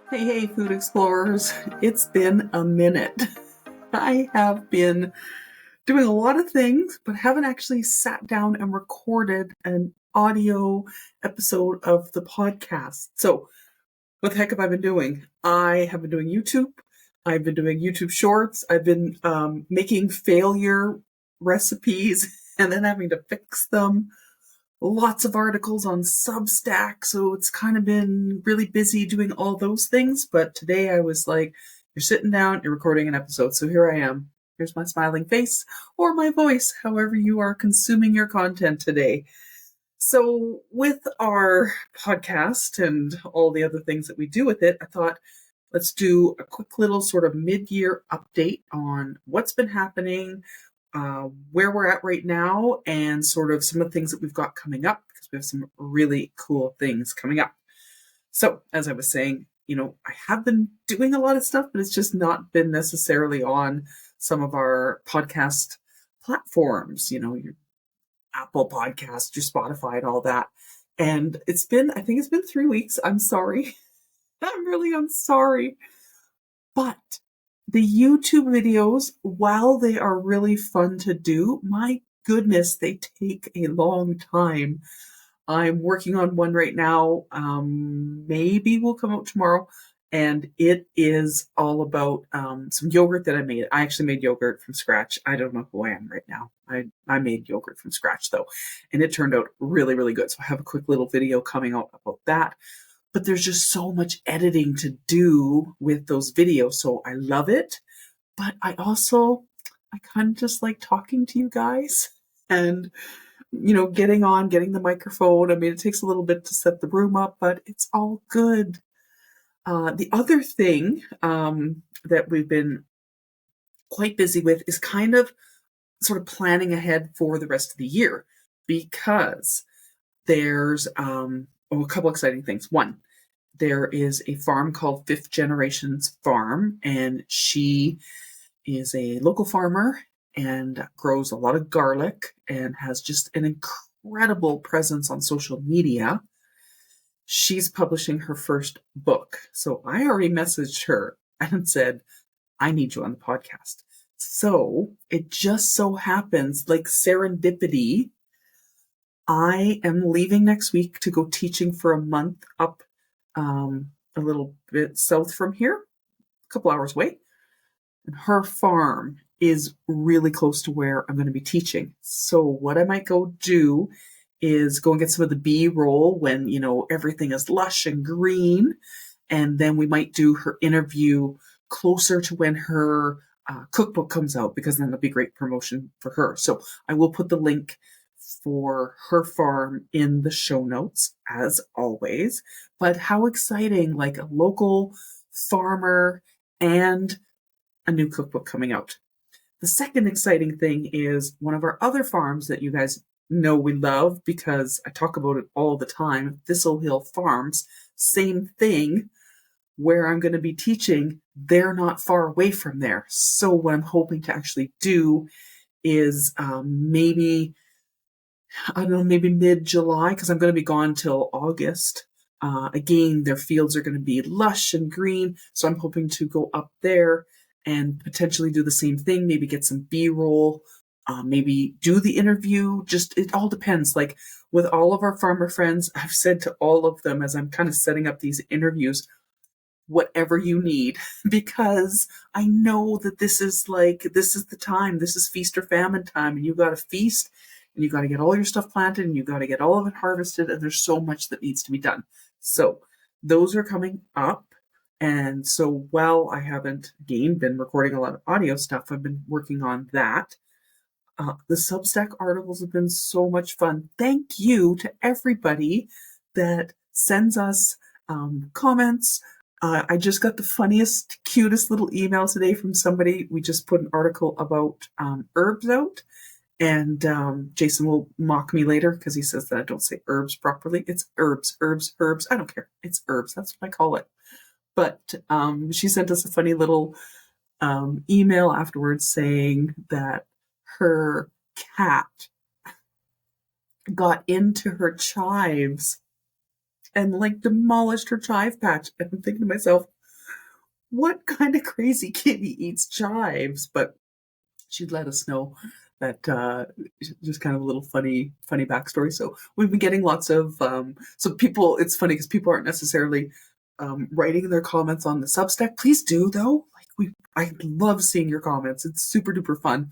Hey, food explorers. It's been a minute. I have been doing a lot of things, but haven't actually sat down and recorded an audio episode of the podcast. So, what the heck have I been doing? I have been doing YouTube. I've been doing YouTube shorts. I've been making failure recipes and then having to fix them. Lots of articles on Substack, so it's kind of been really busy doing all those things. But today I was like, you're sitting down, you're recording an episode, so here I am. Here's my smiling face or my voice, however you are consuming your content today. So with our podcast and all the other things that we do with it, I thought let's do a quick little sort of mid-year update on what's been happening, where we're at right now, and sort of some of the things that we've got coming up, because we have some really cool things coming up. So, as I was saying, I have been doing a lot of stuff, but it's just not been necessarily on some of our podcast platforms, your Apple Podcast, your Spotify, and all that. And I think it's been 3 weeks. I'm sorry. I'm sorry. But the YouTube videos, while they are really fun to do, my goodness, they take a long time. I'm working on one right now. Maybe will come out tomorrow. And it is all about some yogurt that I made. I actually made yogurt from scratch. I don't know who I am right now. I made yogurt from scratch, though. And it turned out really, really good. So I have a quick little video coming out about that. But there's just so much editing to do with those videos. So I love it. But I kind of just like talking to you guys and, getting the microphone. I mean, it takes a little bit to set the room up, but it's all good. The other thing that we've been quite busy with is kind of sort of planning ahead for the rest of the year, because there's a couple exciting things. One, there is a farm called Fifth Generations Farm, and she is a local farmer and grows a lot of garlic and has just an incredible presence on social media. She's publishing her first book. So I already messaged her and said, I need you on the podcast. So it just so happens, like serendipity, I am leaving next week to go teaching for a month up a little bit south from here, a couple hours away. And her farm is really close to where I'm going to be teaching. So what I might go do is go and get some of the B-roll when, everything is lush and green. And then we might do her interview closer to when her cookbook comes out, because then it'll be great promotion for her. So I will put the link for her farm in the show notes, as always. But how exciting, like a local farmer and a new cookbook coming out. The second exciting thing is one of our other farms that you guys know we love, because I talk about it all the time, Thistle Hill Farms. Same thing, where I'm going to be teaching, they're not far away from there. So what I'm hoping to actually do is maybe mid-July, because I'm going to be gone till August. Again, their fields are going to be lush and green, so I'm hoping to go up there and potentially do the same thing, maybe get some B-roll, maybe do the interview. Just, it all depends. Like with all of our farmer friends, I've said to all of them as I'm kind of setting up these interviews, whatever you need, because I know that this is the time, this is feast or famine time, and you got to feast, and you got to get all your stuff planted, and you got to get all of it harvested, and there's so much that needs to be done. So those are coming up. And so while I haven't, again, been recording a lot of audio stuff, I've been working on that. The Substack articles have been so much fun. Thank you to everybody that sends us comments. I just got the funniest, cutest little email today from somebody. We just put an article about herbs out. And Jason will mock me later because he says that I don't say herbs properly. It's herbs. I don't care. It's herbs. That's what I call it. But she sent us a funny little email afterwards saying that her cat got into her chives and like demolished her chive patch. And I'm thinking to myself, what kind of crazy kitty eats chives? But she'd let us know that just kind of a little funny backstory. So we've been getting lots of so people. It's funny because people aren't necessarily writing their comments on the Substack. Please do though. I love seeing your comments. It's super duper fun.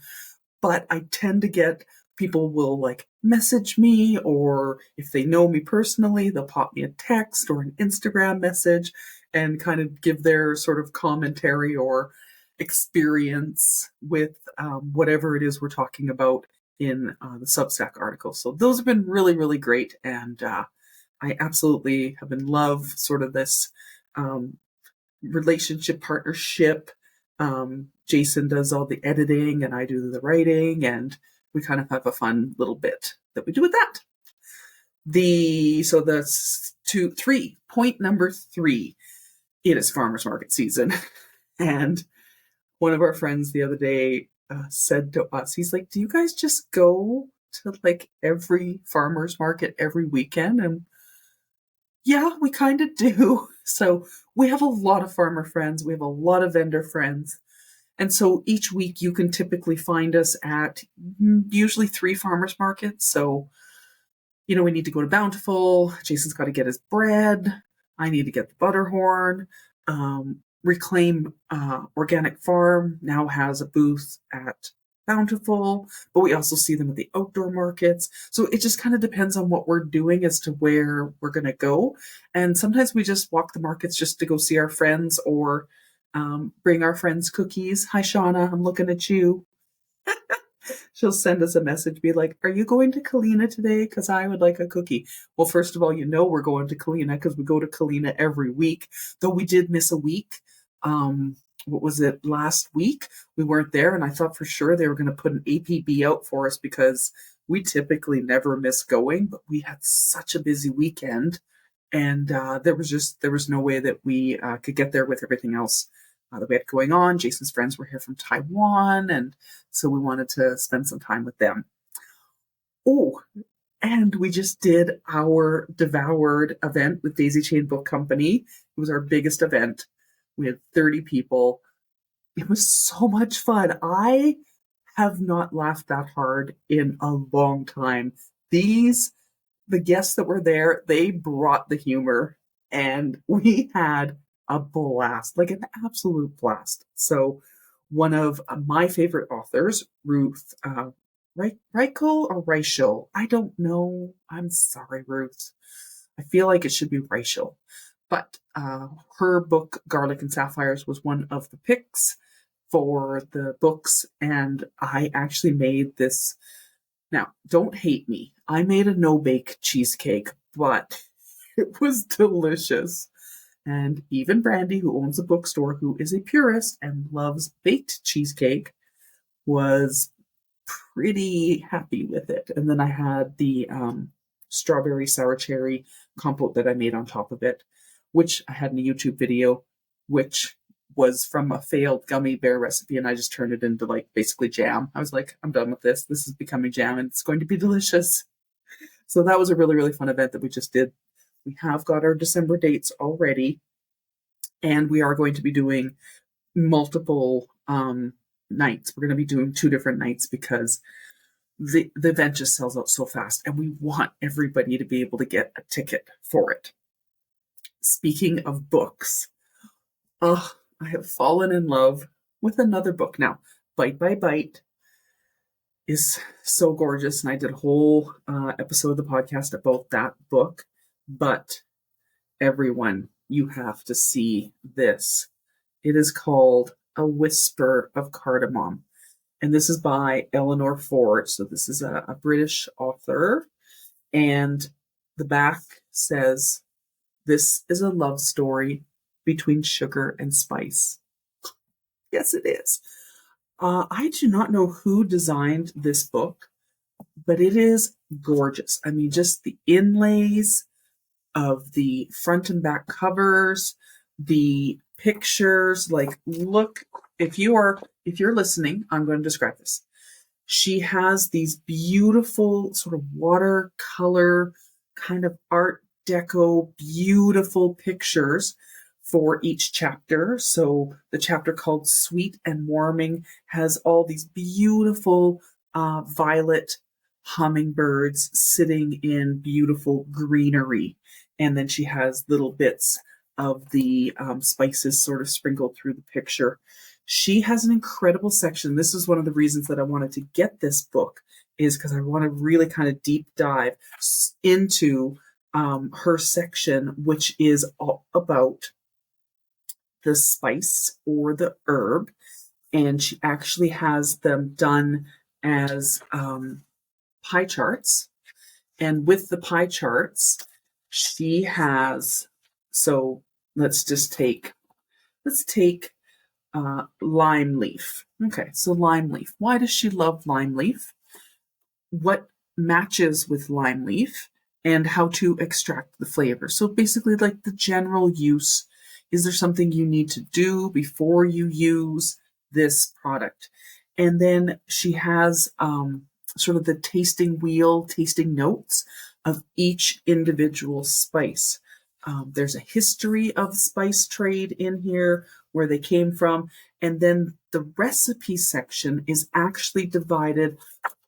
But I tend to get people will like message me, or if they know me personally, they'll pop me a text or an Instagram message and kind of give their sort of commentary or experience with whatever it is we're talking about in the Substack article. So those have been really, really great. And I absolutely have in love sort of this um, relationship partnership. Jason does all the editing and I do the writing, and we kind of have a fun little bit that we do with that. So that's point number 3. It is farmers market season. And one of our friends the other day said to us, he's like, do you guys just go to like every farmers market every weekend? And yeah, we kind of do. So we have a lot of farmer friends. We have a lot of vendor friends. And so each week you can typically find us at usually 3 farmers markets. So, we need to go to Bountiful. Jason's got to get his bread. I need to get the Butterhorn. Reclaim Organic Farm now has a booth at Bountiful, but we also see them at the outdoor markets. So it just kind of depends on what we're doing as to where we're going to go. And sometimes we just walk the markets just to go see our friends or bring our friends cookies. Hi, Shauna, I'm looking at you. She'll send us a message, be like, are you going to Kalina today? Because I would like a cookie. Well, first of all, we're going to Kalina because we go to Kalina every week, though we did miss a week. What was it, last week? We weren't there, and I thought for sure they were going to put an APB out for us because we typically never miss going, but we had such a busy weekend, and there was no way that we could get there with everything else that we had going on. Jason's friends were here from Taiwan, and so we wanted to spend some time with them. Oh, and we just did our Devoured event with Daisy Chain Book Company. It was our biggest event. We had 30 people. It was so much fun. I have not laughed that hard in a long time. The guests that were there, they brought the humor, and we had a blast, like an absolute blast. So one of my favorite authors, Ruth Reichel or Reichel, I don't know. I'm sorry, Ruth. I feel like it should be Reichel. But her book, Garlic and Sapphires, was one of the picks for the books. And I actually made this. Now, don't hate me. I made a no-bake cheesecake, but it was delicious. And even Brandy, who owns a bookstore, who is a purist and loves baked cheesecake, was pretty happy with it. And then I had the strawberry sour cherry compote that I made on top of it, which I had in a YouTube video, which was from a failed gummy bear recipe, and I just turned it into like basically jam. I was like, I'm done with this. This is becoming jam, and it's going to be delicious. So that was a really, really fun event that we just did. We have got our December dates already, and we are going to be doing multiple nights. We're going to be doing 2 different nights because the event just sells out so fast, and we want everybody to be able to get a ticket for it. Speaking of books, I have fallen in love with another book now. Bite by Bite is so gorgeous, and I did a whole episode of the podcast about that book. But everyone, you have to see this. It is called A Whisper of Cardamom, and this is by Eleanor Ford. So this is a British author, and the back says, "This is a love story between sugar and spice." Yes, it is. I do not know who designed this book, but it is gorgeous. I mean, just the inlays of the front and back covers, the pictures, like look, if you're listening, I'm going to describe this. She has these beautiful sort of watercolor kind of art deco, beautiful pictures for each chapter. So the chapter called Sweet and Warming has all these beautiful violet hummingbirds sitting in beautiful greenery. And then she has little bits of the spices sort of sprinkled through the picture. She has an incredible section. This is one of the reasons that I wanted to get this book, is because I want to really kind of deep dive into her section, which is all about the spice or the herb. And she actually has them done as pie charts. And with the pie charts, she has, so let's take lime leaf. Okay, so lime leaf. Why does she love lime leaf? What matches with lime leaf, and how to extract the flavor. So basically, like the general use. Is there something you need to do before you use this product? And then she has sort of the tasting wheel, tasting notes of each individual spice. There's a history of spice trade in here, where they came from. And then the recipe section is actually divided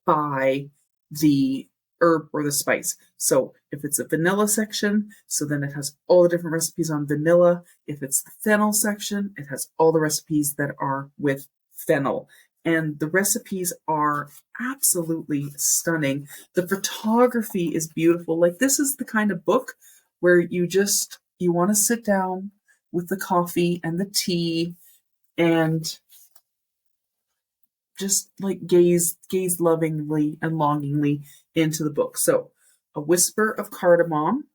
by the herb or the spice. So if it's a vanilla section, so then it has all the different recipes on vanilla. If it's the fennel section, it has all the recipes that are with fennel. And the recipes are absolutely stunning. The photography is beautiful. Like, this is the kind of book where you want to sit down with the coffee and the tea and just like gaze lovingly and longingly into the book. So, A Whisper of Cardamom,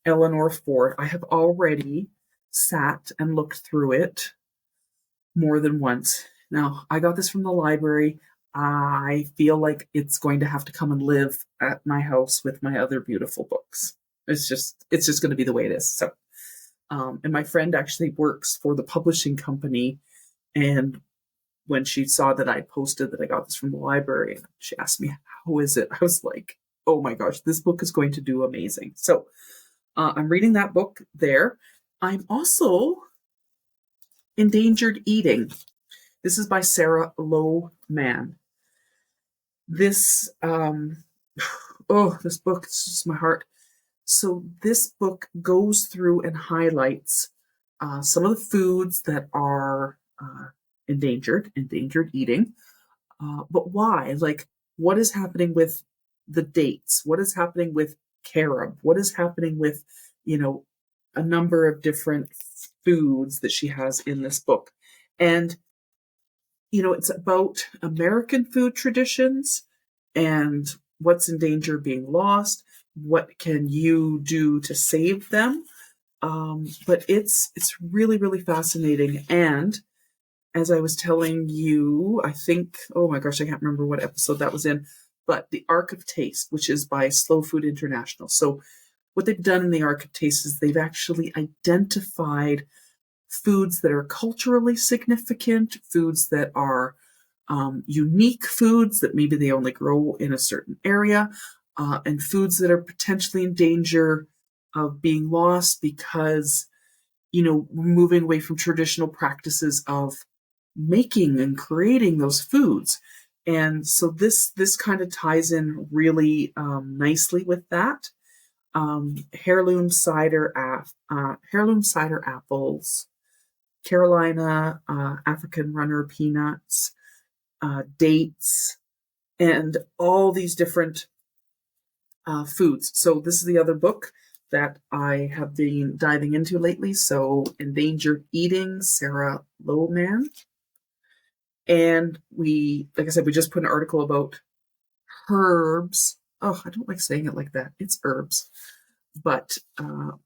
Eleanor Ford. I have already sat and looked through it more than once. Now, I got this from the library. I feel like it's going to have to come and live at my house with my other beautiful books. It's just going to be the way it is. So, and my friend actually works for the publishing company, and when she saw that I posted that I got this from the library, she asked me, how is it? I was like, oh my gosh, this book is going to do amazing. So I'm reading that book there. I'm also Endangered Eating. This is by Sarah Lohman. This, this book, it's just my heart. So this book goes through and highlights some of the foods that are endangered eating. But why? Like, what is happening with the dates? What is happening with carob? What is happening with, a number of different foods that she has in this book? And, it's about American food traditions and what's in danger of being lost. What can you do to save them? But it's really, really fascinating. And as I was telling you, I think, oh my gosh, I can't remember what episode that was in, but The Arc of Taste, which is by Slow Food International. So what they've done in The Arc of Taste is they've actually identified foods that are culturally significant, foods that are unique foods that maybe they only grow in a certain area, and foods that are potentially in danger of being lost because, moving away from traditional practices of making and creating those foods. And so this kind of ties in really nicely with that. Heirloom cider apples, Carolina African runner peanuts, dates, and all these different foods. So this is the other book that I have been diving into lately. So Endangered Eating, Sarah Lohman. And like I said, we just put an article about herbs. Oh, I don't like saying it like that. It's herbs. But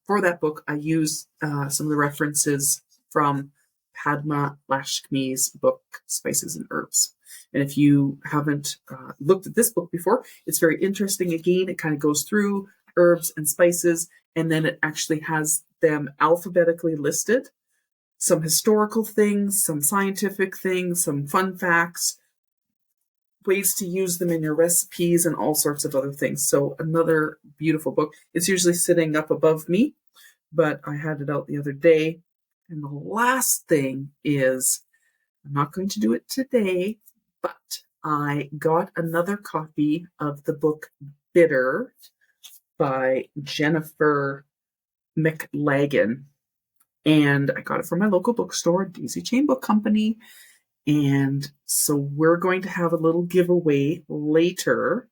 for that book, I used some of the references from Padma Lakshmi's book, Spices and Herbs. And if you haven't looked at this book before, it's very interesting. Again, it kind of goes through herbs and spices, and then it actually has them alphabetically listed. Some historical things, some scientific things, some fun facts, ways to use them in your recipes, and all sorts of other things. So another beautiful book. It's usually sitting up above me, but I had it out the other day And the last thing is, I'm not going to do it today, but I got another copy of the book Bitter by Jennifer McLagan. And I got it from my local bookstore, Daisy Chain Book Company. And so we're going to have a little giveaway later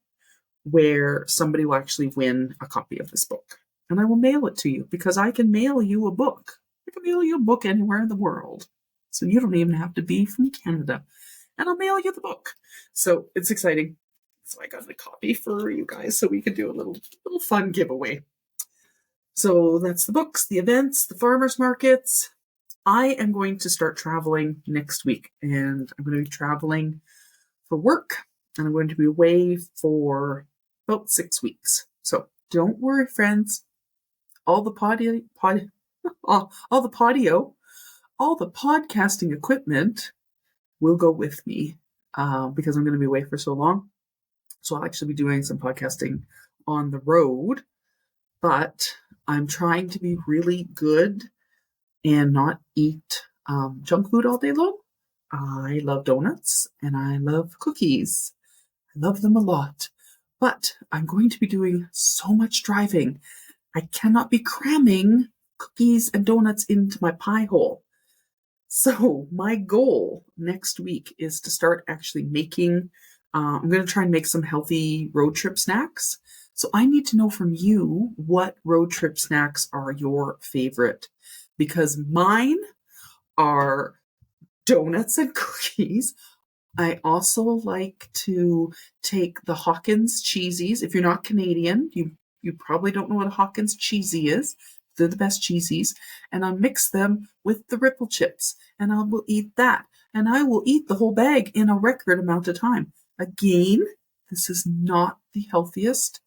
where somebody will actually win a copy of this book. And I will mail it to you because I can mail you a book. I can mail you a book anywhere in the world. So you don't even have to be from Canada. And I'll mail you the book. So it's exciting. So I got a copy for you guys so we can do a little fun giveaway. So that's the books, the events, the farmers markets. I am going to start traveling next week, and I'm going to be traveling for work, and I'm going to be away for about 6 weeks. So don't worry, friends. All the podcasting equipment will go with me because I'm going to be away for so long. So I'll actually be doing some podcasting on the road, but I'm trying to be really good and not eat junk food all day long. I love donuts and I love cookies. I love them a lot. But I'm going to be doing so much driving. I cannot be cramming cookies and donuts into my pie hole. So my goal next week is to start actually making, I'm going to try and make some healthy road trip snacks. So I need to know from you what road trip snacks are your favorite, because mine are donuts and cookies. I also like to take the Hawkins cheesies. If you're not Canadian, you probably don't know what a Hawkins cheesy is. They're the best cheesies. And I mix them with the Ripple chips. And I will eat that. And I will eat the whole bag in a record amount of time. Again, this is not the healthiest,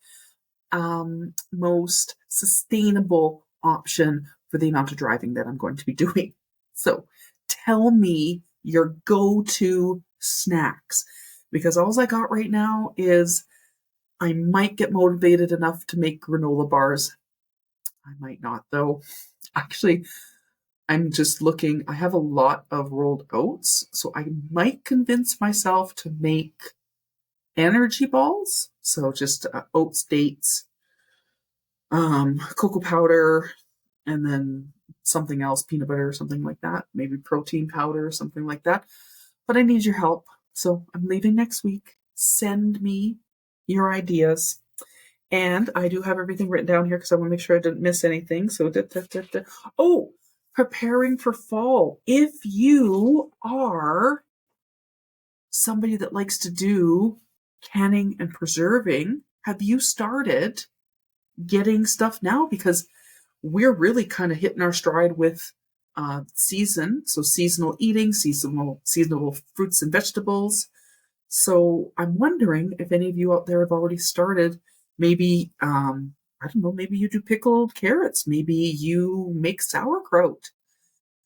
most sustainable option for the amount of driving that I'm going to be doing. So tell me your go-to snacks, because all I got right now is I might get motivated enough to make granola bars. I might not, though. Actually, I'm just looking. I have a lot of rolled oats, so I might convince myself to make energy balls. So just oats, dates, cocoa powder, and then something else, peanut butter or something like that. Maybe protein powder or something like that. But I need your help. So I'm leaving next week. Send me your ideas. And I do have everything written down here because I want to make sure I didn't miss anything. So, oh, preparing for fall. If you are somebody that likes to do canning and preserving, have you started getting stuff now? Because we're really kind of hitting our stride with season. So seasonal eating, seasonal fruits and vegetables. So I'm wondering if any of you out there have already started. Maybe, I don't know, maybe you do pickled carrots. Maybe you make sauerkraut.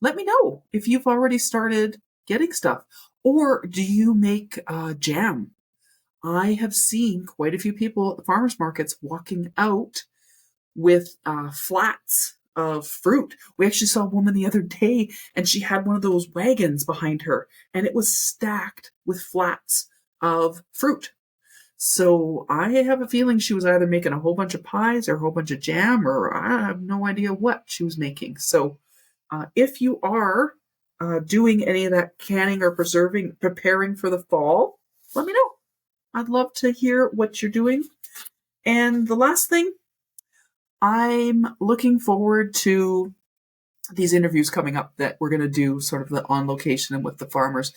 Let me know if you've already started getting stuff. Or do you make jam? I have seen quite a few people at the farmers markets walking out with flats of fruit. We actually saw a woman the other day, and she had one of those wagons behind her, and it was stacked with flats of fruit. So I have a feeling she was either making a whole bunch of pies or a whole bunch of jam, or I have no idea what she was making. So if you are doing any of that canning or preparing for the fall, let me know. I'd love to hear what you're doing. And the last thing, I'm looking forward to these interviews coming up that we're going to do sort of the on location and with the farmers.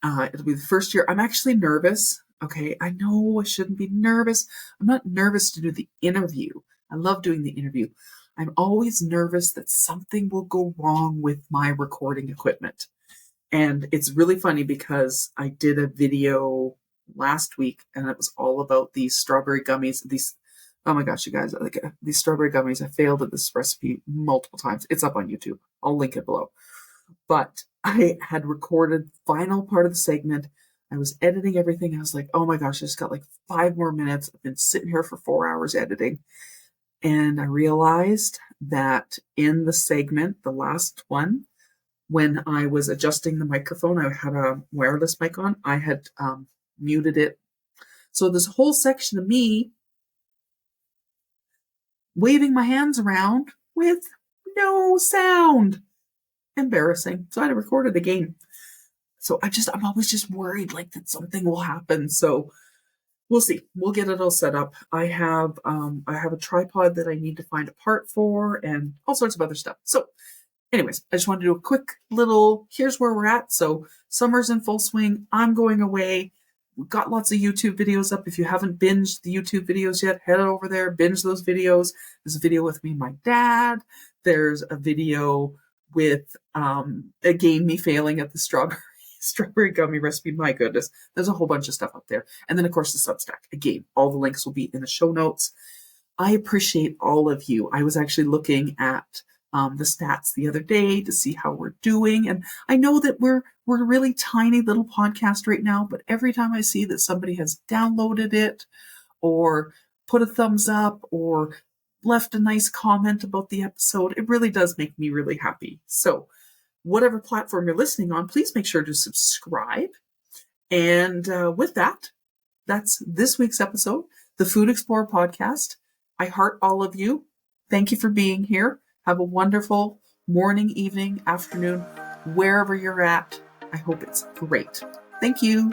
It'll be the first year. I'm actually nervous. Okay, I know I shouldn't be nervous. I'm not nervous to do the interview. I love doing the interview. I'm always nervous that something will go wrong with my recording equipment. And it's really funny because I did a video last week and it was all about these strawberry gummies. Oh my gosh, you guys, like these strawberry gummies. I failed at this recipe multiple times. It's up on YouTube. I'll link it below. But I had recorded final part of the segment. I was editing everything. I was like, oh my gosh, I just got like 5 more minutes. I've been sitting here for 4 hours editing. And I realized that in the segment, the last one, when I was adjusting the microphone, I had a wireless mic on. I had muted it. So this whole section of me waving my hands around with no sound. Embarrassing. So I had to record it again. So I'm always just worried like that something will happen. So we'll see. We'll get it all set up. I have a tripod that I need to find a part for and all sorts of other stuff. So anyways, I just wanted to do a quick little, here's where we're at. So summer's in full swing. I'm going away. We've got lots of YouTube videos up. If you haven't binged the YouTube videos yet, head over there, binge those videos. There's a video with me and my dad. There's a video with, again, me failing at the strawberry gummy recipe. My goodness, there's a whole bunch of stuff up there. And then, of course, the Substack. Again, all the links will be in the show notes. I appreciate all of you. I was actually looking at the stats the other day to see how we're doing. And I know that we're a really tiny little podcast right now, but every time I see that somebody has downloaded it or put a thumbs up or left a nice comment about the episode, it really does make me really happy. So whatever platform you're listening on, please make sure to subscribe. And with that, that's this week's episode, the Food Explorer podcast. I heart all of you. Thank you for being here. Have a wonderful morning, evening, afternoon, wherever you're at. I hope it's great. Thank you.